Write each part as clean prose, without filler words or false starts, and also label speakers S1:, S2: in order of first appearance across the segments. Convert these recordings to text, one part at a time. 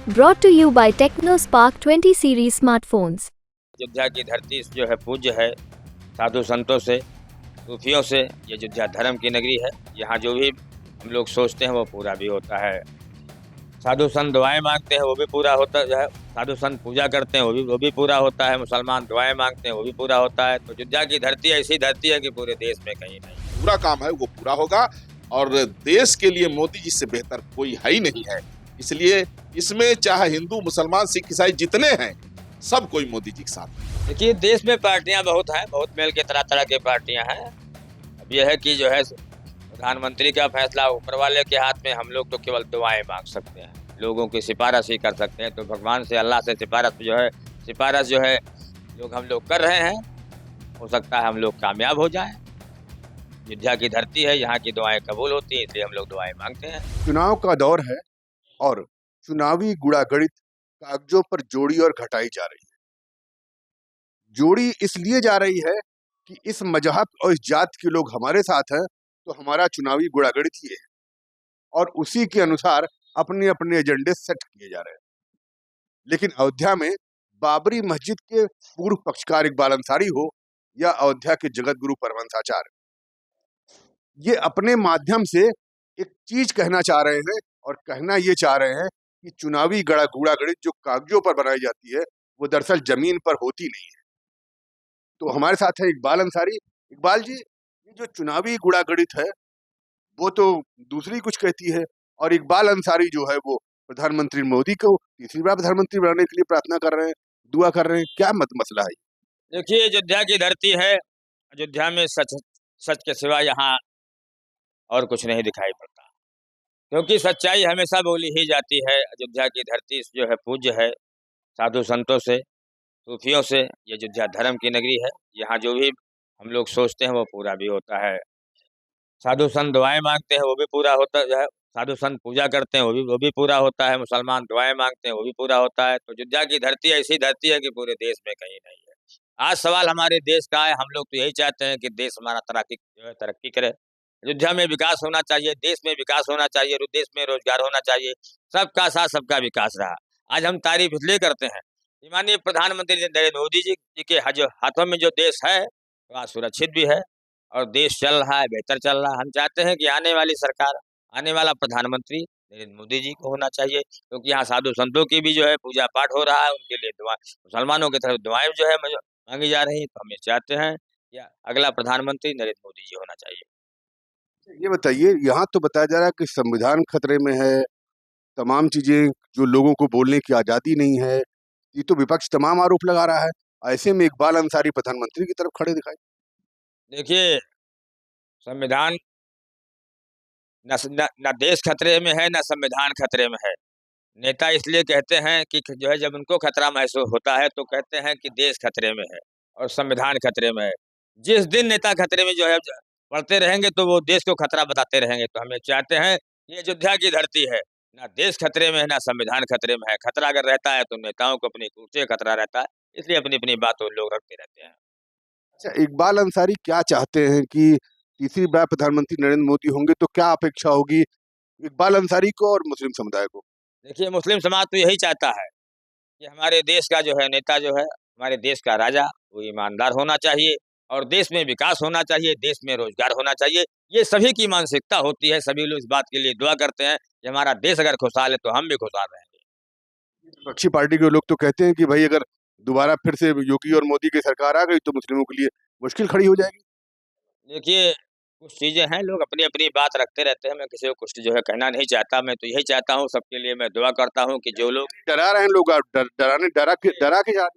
S1: Brought to you by TechnoSpark 20 series smartphones.
S2: Ayodhya की धरती जो है पूज्य है साधु संतों से, सूफियों से। ये अयोध्या धर्म की नगरी है। यहाँ जो भी हम लोग सोचते हैं वो पूरा भी होता है। साधु संत दुआएं मांगते हैं वो भी पूरा होता है। साधु संत पूजा करते हैं वो भी पूरा होता है। मुसलमान दुआएं मांगते हैं वो भी पूरा होता है। तो अयोध्या की धरती ऐसी धरती है कि पूरे देश में कहीं नहीं।
S3: पूरा काम है वो पूरा होगा और देश के लिए मोदी जी से बेहतर कोई है ही नहीं है। इसलिए इसमें चाहे हिंदू मुसलमान सिख ईसाई जितने हैं सब कोई मोदी जी के साथ है।
S2: देखिए देश में पार्टियां बहुत हैं, बहुत मेल के तरह तरह की पार्टियां हैं। अब यह है कि जो है प्रधानमंत्री का फैसला ऊपर वाले के हाथ में। हम लोग तो केवल दुआएं मांग सकते हैं, लोगों की सिफारिश ही कर सकते हैं। तो भगवान से, अल्लाह से सिफारिश जो है हम लोग कर रहे हैं। हो सकता है हम लोग कामयाब हो जाएं। अयोध्या की धरती है, यहाँ की दुआएं कबूल होती हैं, इसलिए हम लोग दुआएं मांगते हैं।
S4: चुनाव का दौर है और चुनावी गुड़ागड़ित कागजों पर जोड़ी और घटाई जा रही है। जोड़ी इसलिए जा रही है कि इस मजहब और इस जात के लोग हमारे साथ हैं, तो हमारा चुनावी गुड़ागड़ित ये है और उसी के अनुसार अपने अपने एजेंडे सेट किए जा रहे हैं। लेकिन अयोध्या में बाबरी मस्जिद के पूर्व पक्षकार इकबाल अंसारी हो या अयोध्या के जगत गुरु परमहंसाचार्य, ये अपने माध्यम से एक चीज कहना चाह रहे हैं और कहना ये चाह रहे हैं कि चुनावी गुड़ागड़ित जो कागजों पर बनाई जाती है वो दरअसल जमीन पर होती नहीं है। तो हमारे साथ है इकबाल अंसारी। इकबाल जी, ये जो चुनावी गुड़ागड़ित है वो तो दूसरी कुछ कहती है और इकबाल अंसारी जो है वो प्रधानमंत्री मोदी को तीसरी बार प्रधानमंत्री बनाने के लिए प्रार्थना कर रहे हैं, दुआ कर रहे हैं। क्या मसला है?
S2: देखिए अयोध्या की धरती है, अयोध्या में सच सच के सिवा यहाँ और कुछ नहीं दिखाई पड़ता, क्योंकि सच्चाई हमेशा बोली ही जाती है। अयोध्या की धरती जो है पूज्य है साधु संतों से, सूफियों से। ये अयोध्या धर्म की नगरी है। यहाँ जो भी हम लोग सोचते हैं वो पूरा भी होता है। साधु संत दुआएं मांगते हैं वो भी पूरा होता है। साधु संत पूजा करते हैं वो भी पूरा होता है। मुसलमान दुआएं मांगते हैं वो भी पूरा होता है। तो अयोध्या की धरती ऐसी धरती है कि पूरे देश में कहीं नहीं है। आज सवाल हमारे देश का है। हम लोग तो यही चाहते हैं कि देश हमारा तरक्की करे। अयोध्या में विकास होना चाहिए, देश में विकास होना चाहिए, देश में रोजगार होना चाहिए। सबका साथ सबका विकास रहा। आज हम तारीफ इसलिए करते हैं, माननीय प्रधानमंत्री नरेंद्र मोदी जी के हाथों में जो देश है वह सुरक्षित भी है और देश चल रहा है, बेहतर चल रहा है। हम चाहते हैं कि आने वाली सरकार, आने वाला प्रधानमंत्री नरेंद्र मोदी जी को होना चाहिए, क्योंकि यहाँ साधु संतों की भी जो है पूजा पाठ हो रहा है। उनके लिए दुआ, मुसलमानों की तरफ दुआएं जो है मांगी जा रही है। तो हम ये चाहते हैं कि अगला प्रधानमंत्री नरेंद्र मोदी जी होना चाहिए।
S4: ये बताइए, यहाँ तो बताया जा रहा है कि संविधान खतरे में है, तमाम चीजें, जो लोगों को बोलने की आजादी नहीं है, ये तो विपक्ष तमाम आरोप लगा रहा है। ऐसे में इकबाल अंसारी प्रधानमंत्री की तरफ खड़े दिखाई।
S2: देखिए संविधान न देश खतरे में है, न संविधान खतरे में है। नेता इसलिए कहते हैं कि जो है जब उनको खतरा महसूस होता है तो कहते हैं कि देश खतरे में है और संविधान खतरे में है। जिस दिन नेता खतरे में जो है पड़ते रहेंगे तो वो देश को खतरा बताते रहेंगे। तो हम ये चाहते हैं, ये अयोध्या की धरती है, ना देश खतरे में है ना संविधान खतरे में है। खतरा अगर रहता है तो नेताओं को अपनी कुर्सी का खतरा रहता है, इसलिए अपनी अपनी बात वो लोग रखते रहते हैं।
S4: अच्छा, इकबाल अंसारी क्या चाहते हैं कि तीसरी बार प्रधानमंत्री नरेंद्र मोदी होंगे तो क्या अपेक्षा होगी इकबाल अंसारी को और मुस्लिम समुदाय को?
S2: देखिए मुस्लिम समाज तो यही चाहता है कि हमारे देश का जो है नेता, जो है हमारे देश का राजा, वो ईमानदार होना चाहिए और देश में विकास होना चाहिए, देश में रोजगार होना चाहिए। ये सभी की मानसिकता होती है। सभी लोग इस बात के लिए दुआ करते हैं कि हमारा देश अगर खुशहाल है तो हम भी खुशहाल रहेंगे।
S4: विपक्षी पार्टी के लोग तो कहते हैं कि भाई अगर दोबारा फिर से योगी और मोदी की सरकार आ गई तो मुस्लिमों के लिए मुश्किल खड़ी हो जाएगी।
S2: देखिए कुछ चीजें हैं, लोग अपनी अपनी बात रखते रहते हैं। मैं किसी को कुछ जो है कहना नहीं चाहता। मैं तो यही चाहता हूँ, सबके लिए मैं दुआ करता हूँ कि जो लोग
S4: डरा रहे हैं लोग, डरा के जा रहे हैं।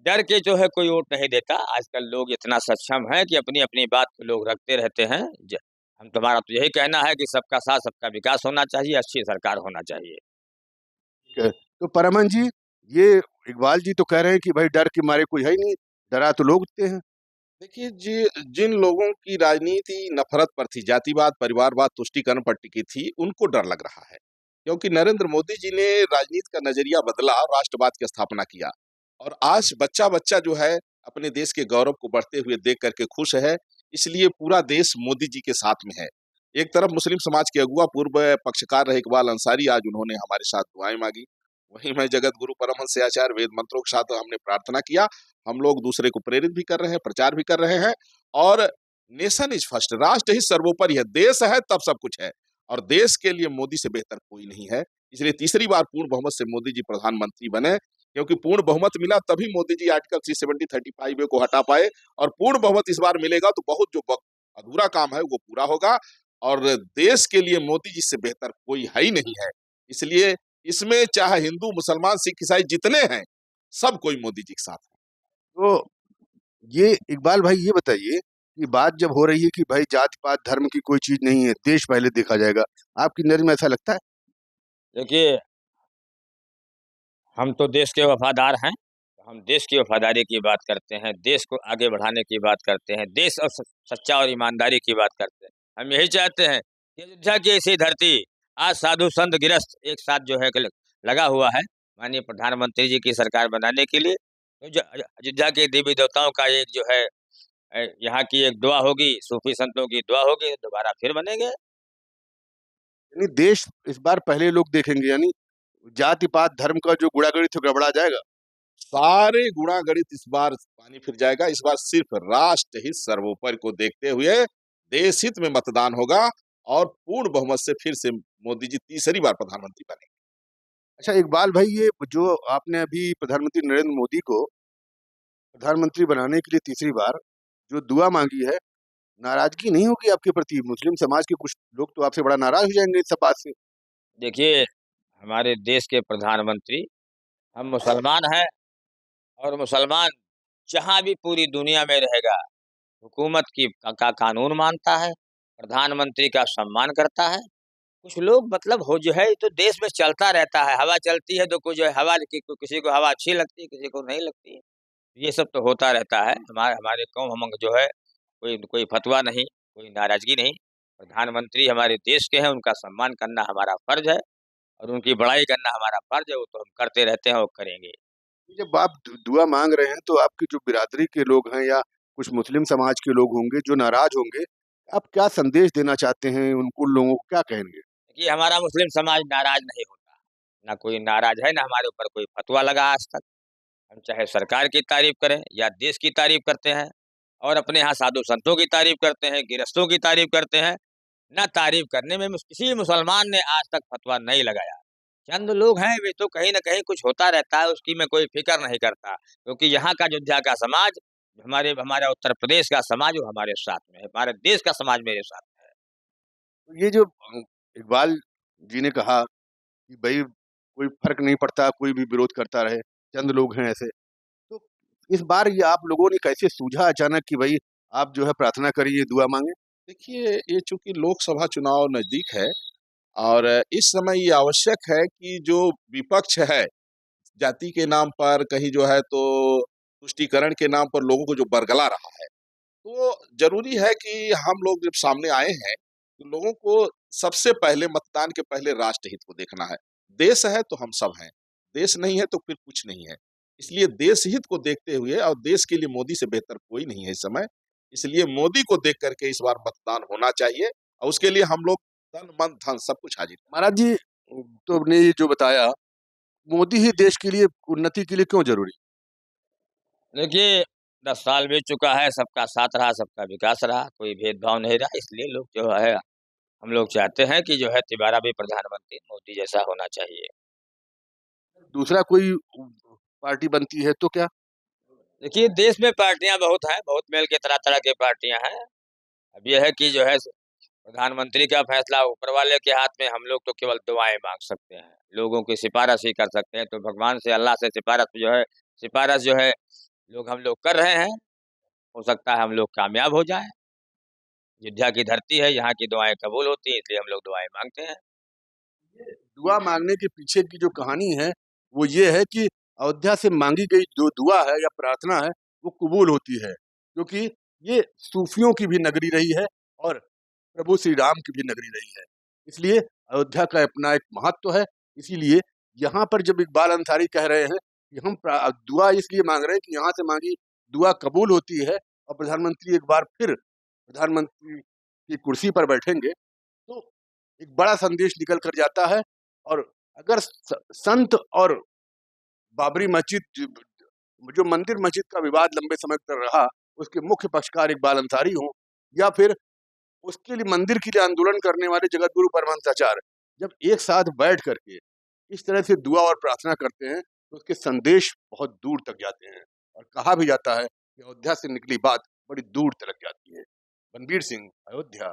S2: डर के जो है कोई वोट नहीं देता। आजकल लोग इतना सक्षम है कि अपनी अपनी बात को लोग रखते रहते हैं। हम तुम्हारा तो यही कहना है कि सबका साथ सबका विकास होना चाहिए, अच्छी सरकार होना चाहिए।
S4: तो परमन जी, ये इकबाल जी तो कह रहे हैं कि भाई डर के मारे कोई है ही नहीं, डरा तो लोग उठते हैं।
S3: देखिए जिन लोगों की राजनीति नफरत पर थी, जातिवाद परिवारवाद तुष्टीकरण पर टिकी थी, उनको डर लग रहा है, क्योंकि नरेंद्र मोदी जी ने राजनीति का नजरिया बदला और राष्ट्रवाद की स्थापना किया। और आज बच्चा बच्चा जो है अपने देश के गौरव को बढ़ते हुए देख करके खुश है। इसलिए पूरा देश मोदी जी के साथ में है। एक तरफ मुस्लिम समाज के अगुआ पूर्व पक्षकार रहे इकबाल अंसारी, आज उन्होंने हमारे साथ दुआएं मांगी। वहीं मैं जगत गुरु परमहंस आचार्य वेद मंत्रों के साथ हमने प्रार्थना किया। हम लोग दूसरे को प्रेरित भी कर रहे हैं, प्रचार भी कर रहे हैं और नेशन इज फर्स्ट, राष्ट्र ही सर्वोपरि है, देश है तब सब कुछ है और देश के लिए मोदी से बेहतर कोई नहीं है। इसलिए तीसरी बार पूर्ण बहुमत से मोदी जी प्रधानमंत्री बने, क्योंकि पूर्ण बहुमत मिला तभी मोदी जी आर्टिकल 370 35A को हटा पाए और पूर्ण बहुमत इस बार मिलेगा तो बहुत जो अधूरा काम है वो पूरा होगा और देश के लिए मोदी जी से बेहतर कोई है ही नहीं है। इसलिए इसमें चाहे हिंदू, मुसलमान, सिख, ईसाई जितने हैं, सब कोई मोदी जी के साथ है।
S4: तो ये इकबाल भाई ये बताइए कि बात जब हो रही है कि भाई जात पात धर्म की कोई चीज नहीं है, देश पहले देखा जाएगा, आपकी नजर में ऐसा लगता है?
S2: देखिए, हम तो देश के वफादार हैं, तो हम देश की वफादारी की बात करते हैं, देश को आगे बढ़ाने की बात करते हैं, देश और सच्चा और ईमानदारी की बात करते हैं। हम यही चाहते हैं कि अयोध्या की ऐसी धरती आज साधु संत गृहस्थ एक साथ जो है लगा हुआ है माननीय प्रधानमंत्री जी की सरकार बनाने के लिए। तो जो अयोध्या के देवी देवताओं का एक जो है यहाँ की एक दुआ होगी, सूफी संतों की दुआ होगी, दोबारा फिर बनेंगे।
S4: यानी देश इस बार पहले लोग देखेंगे, यानी जाति पात धर्म का जो गुड़ागुड़ी तो गड़बड़ा जाएगा।
S3: सारे गुणा गणित इस बार पानी फिर जाएगा। इस बार सिर्फ राष्ट्र हित सर्वोपरि को देखते हुए देश हित में मतदान होगा और पूर्ण बहुमत से फिर से मोदी जी तीसरी बार प्रधानमंत्री बनेंगे।
S4: अच्छा इकबाल भाई, ये जो आपने अभी प्रधानमंत्री नरेंद्र मोदी को प्रधानमंत्री बनाने के लिए तीसरी बार जो दुआ मांगी है, नाराजगी नहीं होगी आपके प्रति? मुस्लिम समाज के कुछ लोग तो आपसे बड़ा नाराज हो जाएंगे इस सब बात से।
S2: देखिए, हमारे देश के प्रधानमंत्री, हम मुसलमान हैं और मुसलमान जहाँ भी पूरी दुनिया में रहेगा, हुकूमत का कानून मानता है, प्रधानमंत्री का सम्मान करता है। कुछ लोग मतलब हो जो है तो देश में चलता रहता है, हवा चलती है तो कोई जो है हवा किसी को हवा अच्छी लगती है, किसी को नहीं लगती है। ये सब तो होता रहता है। हमारे हमारे कौम हम जो है कोई कोई फतवा नहीं, कोई नाराज़गी नहीं। प्रधानमंत्री हमारे देश के हैं, उनका सम्मान करना हमारा फ़र्ज़ है और उनकी बड़ाई करना हमारा फ़र्ज़ है, वो तो हम करते रहते हैं और करेंगे।
S4: जब आप दुआ मांग रहे हैं तो आपकी जो बिरादरी के लोग हैं या कुछ मुस्लिम समाज के लोग होंगे जो नाराज होंगे, आप क्या संदेश देना चाहते हैं उनको, उन लोगों को क्या कहेंगे?
S2: देखिए, हमारा मुस्लिम समाज नाराज़ नहीं होता, ना कोई नाराज़ है, ना हमारे ऊपर कोई फतवा लगा आज तक। हम चाहे सरकार की तारीफ़ करें या देश की तारीफ़ करते हैं और अपने यहाँ साधु संतों की तारीफ़ करते हैं, गृहस्थों की तारीफ़ करते हैं। ना तारीफ़ करने में किसी मुसलमान ने आज तक फतवा नहीं लगाया। चंद लोग हैं, वे तो कहीं न कहीं कुछ होता रहता है, उसकी मैं कोई फ़िक्र नहीं करता, क्योंकि यहाँ का अयोध्या का समाज, हमारा उत्तर प्रदेश का समाज वो हमारे साथ में है, हमारे देश का समाज मेरे साथ में है।
S4: तो ये जो इकबाल जी ने कहा कि भाई कोई फर्क नहीं पड़ता, कोई भी विरोध करता रहे, चंद लोग हैं ऐसे, तो इस बार ये आप लोगों ने कैसे सूझा अचानक कि भाई आप जो है प्रार्थना करिए, दुआ मांगे?
S3: देखिए, ये चूंकि लोकसभा चुनाव नजदीक है और इस समय ये आवश्यक है कि जो विपक्ष है, जाति के नाम पर कहीं जो है तो तुष्टीकरण के नाम पर लोगों को जो बरगला रहा है, तो जरूरी है कि हम लोग जब सामने आए हैं तो लोगों को सबसे पहले मतदान के पहले राष्ट्रहित को देखना है। देश है तो हम सब हैं, देश नहीं है तो फिर कुछ नहीं है। इसलिए देश हित को देखते हुए और देश के लिए मोदी से बेहतर कोई नहीं है इस समय, इसलिए मोदी को देख करके इस बार मतदान होना चाहिए और उसके लिए हम लोग तन मन धन सब कुछ हाजिर हैं।
S4: महाराज जी, तो आपने ये जो बताया, मोदी ही देश के लिए उन्नति के लिए क्यों जरूरी?
S2: देखिए, 10 साल बीत चुका है, सबका साथ रहा, सबका विकास रहा, कोई भेदभाव नहीं रहा, इसलिए लोग जो है हम लोग चाहते हैं कि जो है तिबारा भी प्रधानमंत्री मोदी जैसा होना चाहिए।
S4: दूसरा कोई पार्टी बनती है तो क्या?
S2: देखिए, देश में पार्टियाँ बहुत हैं, बहुत मेल के तरह-तरह की पार्टियाँ हैं। अब ये है कि जो है प्रधानमंत्री का फैसला ऊपर वाले के हाथ में, हम लोग तो केवल दुआएँ माँग सकते हैं। लोगों की सिफ़ारिश ही कर सकते हैं, तो भगवान से, अल्लाह से सिफ़ारिश जो है हम लोग कर रहे हैं। हो सकता है हम लोग कामयाब हो जाएँ। अयोध्या की धरती है, यहाँ की दुआएँ कबूल होती हैं, इसलिए हम लोग दुआएँ माँगते हैं।
S4: दुआ मांगने के पीछे की जो कहानी है वो ये है कि अयोध्या से मांगी गई जो दुआ है या प्रार्थना है वो कबूल होती है, क्योंकि ये सूफियों की भी नगरी रही है और प्रभु श्री राम की भी नगरी रही है। इसलिए अयोध्या का अपना एक महत्व है। इसीलिए यहाँ पर जब इकबाल अंसारी कह रहे हैं कि हम दुआ इसलिए मांग रहे हैं कि यहाँ से मांगी दुआ कबूल होती है और प्रधानमंत्री एक बार फिर प्रधानमंत्री की कुर्सी पर बैठेंगे, तो एक बड़ा संदेश निकल कर जाता है और अगर संत और बाबरी मस्जिद जो मंदिर मस्जिद का विवाद लंबे समय तक रहा, उसके मुख्य पक्षकार इकबाल अंसारी हों या फिर उसके लिए मंदिर के लिए आंदोलन करने वाले जगत गुरु परमहंसाचार्य, जब एक साथ बैठ करके इस तरह से दुआ और प्रार्थना करते हैं तो उसके संदेश बहुत दूर तक जाते हैं। और कहा भी जाता है कि अयोध्या से निकली बात बड़ी दूर तक जाती है। बनबीर सिंह, अयोध्या।